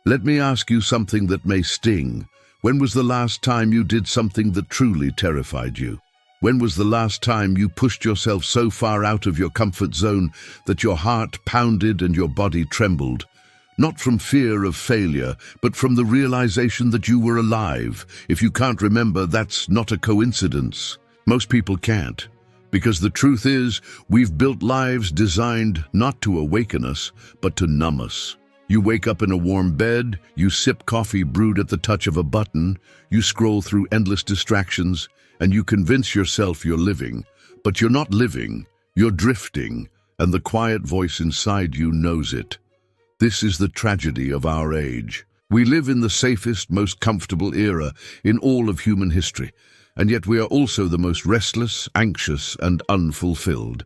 Let me ask you something that may sting. When was the last time you did something that truly terrified you? When was the last time you pushed yourself so far out of your comfort zone that your heart pounded and your body trembled? Not from fear of failure, but from the realization that you were alive. If you can't remember, that's not a coincidence. Most people can't. Because the truth is, we've built lives designed not to awaken us, but to numb us. You wake up in a warm bed, you sip coffee brewed at the touch of a button, you scroll through endless distractions, and you convince yourself you're living. But you're not living, you're drifting, and the quiet voice inside you knows it. This is the tragedy of our age. We live in the safest, most comfortable era in all of human history, and yet we are also the most restless, anxious, and unfulfilled.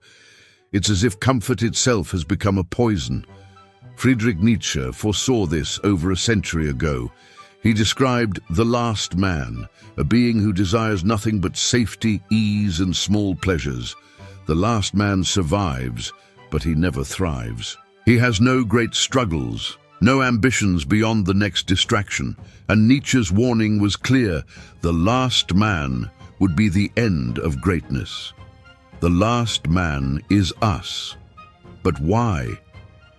It's as if comfort itself has become a poison. Friedrich Nietzsche foresaw this over a century ago. He described the last man, a being who desires nothing but safety, ease, and small pleasures. The last man survives, but he never thrives. He has no great struggles, no ambitions beyond the next distraction, and Nietzsche's warning was clear: the last man would be the end of greatness. The last man is us. But why?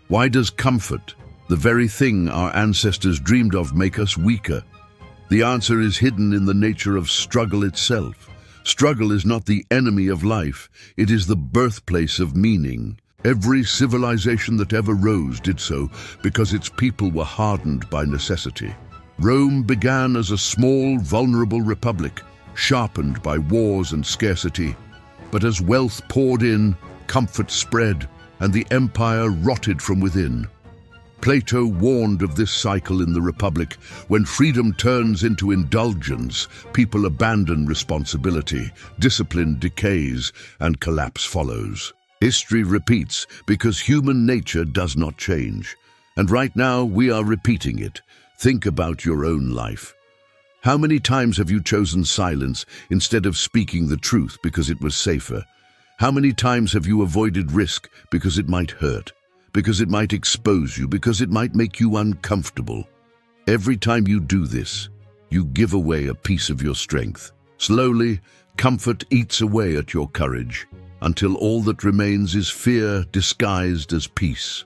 Why does comfort, the very thing our ancestors dreamed of, make us weaker? The answer is hidden in the nature of struggle itself. Struggle is not the enemy of life, it is the birthplace of meaning. Every civilization that ever rose did so because its people were hardened by necessity. Rome began as a small, vulnerable republic, sharpened by wars and scarcity. But as wealth poured in, comfort spread, and the empire rotted from within. Plato warned of this cycle in the Republic. When freedom turns into indulgence, people abandon responsibility, discipline decays, and collapse follows. History repeats because human nature does not change. And right now, we are repeating it. Think about your own life. How many times have you chosen silence instead of speaking the truth because it was safer? How many times have you avoided risk because it might hurt, because it might expose you, because it might make you uncomfortable? Every time you do this, you give away a piece of your strength. Slowly, comfort eats away at your courage, until all that remains is fear disguised as peace.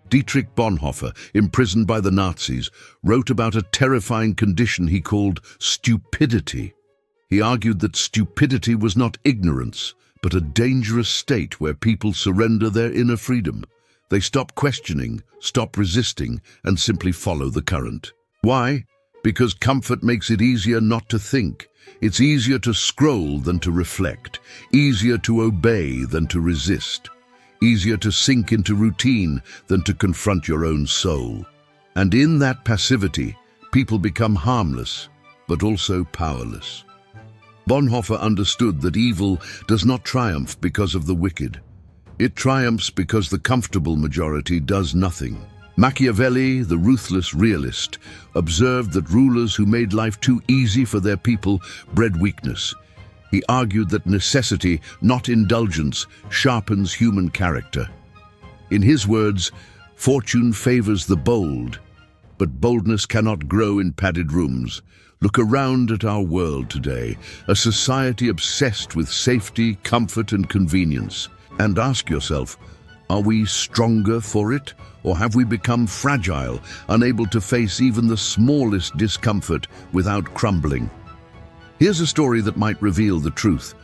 Dietrich Bonhoeffer, imprisoned by the Nazis, wrote about a terrifying condition he called stupidity. He argued that stupidity was not ignorance, but a dangerous state where people surrender their inner freedom. They stop questioning, stop resisting, and simply follow the current. Why? Because comfort makes it easier not to think. It's easier to scroll than to reflect, easier to obey than to resist, easier to sink into routine than to confront your own soul. And in that passivity, people become harmless, but also powerless. Bonhoeffer understood that evil does not triumph because of the wicked. It triumphs because the comfortable majority does nothing. Machiavelli, the ruthless realist, observed that rulers who made life too easy for their people bred weakness. He argued that necessity, not indulgence, sharpens human character. In his words, fortune favors the bold, but boldness cannot grow in padded rooms. Look around at our world today, a society obsessed with safety, comfort, and convenience. And ask yourself, are we stronger for it, or have we become fragile, unable to face even the smallest discomfort without crumbling? Here's a story that might reveal the truth.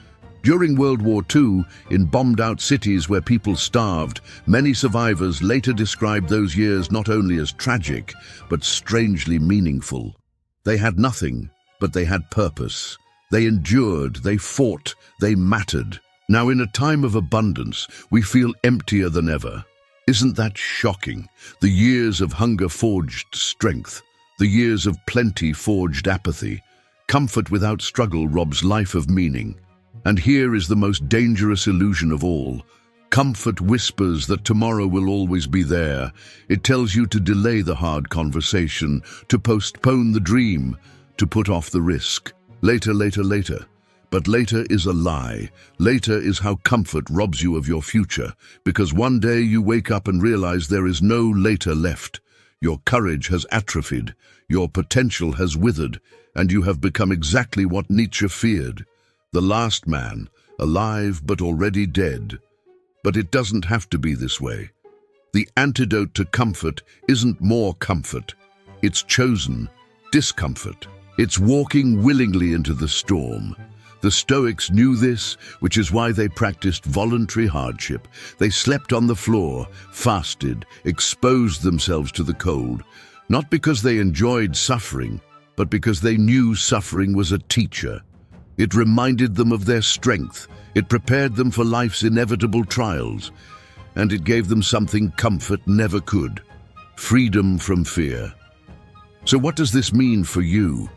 During World War II, in bombed-out cities where people starved, many survivors later described those years not only as tragic, but strangely meaningful. They had nothing, but they had purpose. They endured, they fought, they mattered. Now, in a time of abundance, we feel emptier than ever. Isn't that shocking? The years of hunger forged strength. The years of plenty forged apathy. Comfort without struggle robs life of meaning. And here is the most dangerous illusion of all. Comfort whispers that tomorrow will always be there. It tells you to delay the hard conversation, to postpone the dream, to put off the risk. Later, later, later. But later is a lie. Later is how comfort robs you of your future, because one day you wake up and realize there is no later left. Your courage has atrophied, your potential has withered, and you have become exactly what Nietzsche feared, the last man, alive but already dead. But it doesn't have to be this way. The antidote to comfort isn't more comfort. It's chosen discomfort. It's walking willingly into the storm. The Stoics knew this, which is why they practiced voluntary hardship. They slept on the floor, fasted, exposed themselves to the cold, not because they enjoyed suffering, but because they knew suffering was a teacher. It reminded them of their strength. It prepared them for life's inevitable trials. And it gave them something comfort never could: freedom from fear. So what does this mean for you?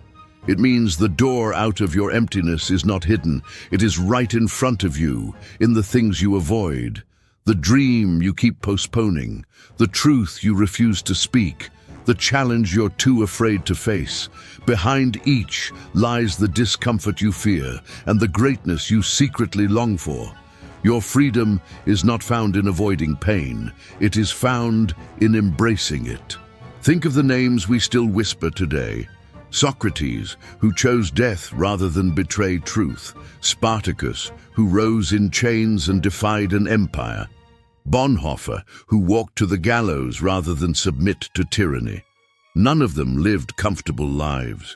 It means the door out of your emptiness is not hidden. It is right in front of you, in the things you avoid, the dream you keep postponing, the truth you refuse to speak, the challenge you're too afraid to face. Behind each lies the discomfort you fear and the greatness you secretly long for. Your freedom is not found in avoiding pain. It is found in embracing it. Think of the names we still whisper today. Socrates, who chose death rather than betray truth. Spartacus, who rose in chains and defied an empire. Bonhoeffer, who walked to the gallows rather than submit to tyranny. None of them lived comfortable lives.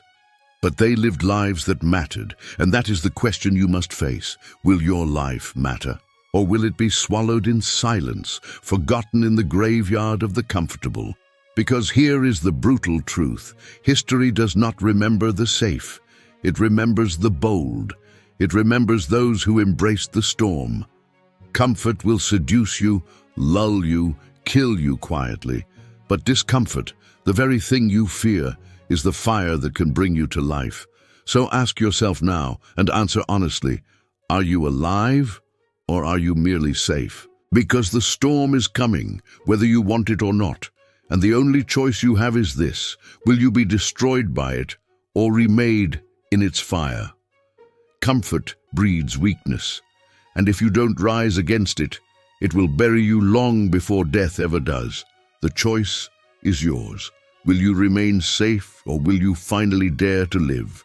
But they lived lives that mattered, and that is the question you must face. Will your life matter? Or will it be swallowed in silence, forgotten in the graveyard of the comfortable? Because here is the brutal truth. History does not remember the safe. It remembers the bold. It remembers those who embraced the storm. Comfort will seduce you, lull you, kill you quietly. But discomfort, the very thing you fear, is the fire that can bring you to life. So ask yourself now, and answer honestly, are you alive or are you merely safe? Because the storm is coming, whether you want it or not. And the only choice you have is this: will you be destroyed by it or remade in its fire? Comfort breeds weakness, and if you don't rise against it, it will bury you long before death ever does. The choice is yours. Will you remain safe, or will you finally dare to live?